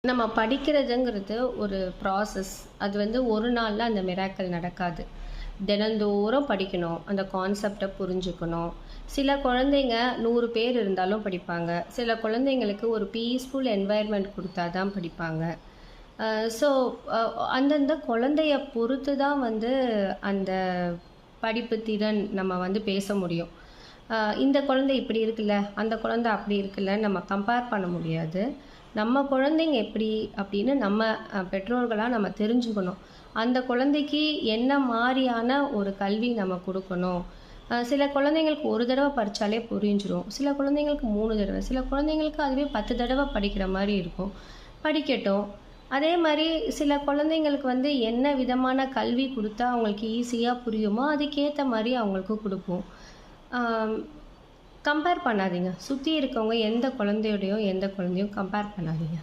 நம்ம படிக்கிறதுங்கிறது ஒரு ப்ராசஸ். அது ஒரு நாள்ல அந்த மிராக்கிள் நடக்காது. தினந்தோறும் படிக்கணும். அந்த கான்செப்ட புரிஞ்சுக்கணும். சில குழந்தைங்க 100 பேர் இருந்தாலும் படிப்பாங்க. சில குழந்தைங்களுக்கு ஒரு பீஸ்ஃபுல் என்வாயர்மெண்ட் குடுத்தா தான் படிப்பாங்க. அ ஸோ அ அந்தந்த குழந்தைய பொறுத்து தான் அந்த படிப்பு திறன் நம்ம பேச முடியும். இந்த குழந்தை இப்படி இருக்குல்ல, அந்த குழந்தை அப்படி இருக்குல்ல நம்ம கம்பேர் பண்ண முடியாது. நம்ம குழந்தைங்க எப்படி அப்படின்னு நம்ம பெற்றோர்களா நம்ம தெரிஞ்சுக்கணும். அந்த குழந்தைக்கு என்ன மாரியான ஒரு கல்வி நம்ம குடுக்கணும். சில குழந்தைங்களுக்கு ஒரு தடவ படிச்சாலே புரிஞ்சிரும். சில குழந்தைங்களுக்கு 3 தடவ, சில குழந்தைங்களுக்கு அதுவே 10 தடவ படிக்கிற மாரி இருக்கும். படிக்கட்டும். அதே மாரி சில குழந்தைங்களுக்கு என்ன விதமான கல்வி குடுத்தா அவங்களுக்கு ஈஸியா புரியுமோ, அதுக்கேத்த மாரி அவங்களுக்கு குடுப்போம். ஆம். கம்பேர் பண்ணாதீங்க. சுத்தி இருக்கவங்க எந்த குழந்தையோடையும், எந்த குழந்தையும் கம்பேர் பண்ணாதீங்க.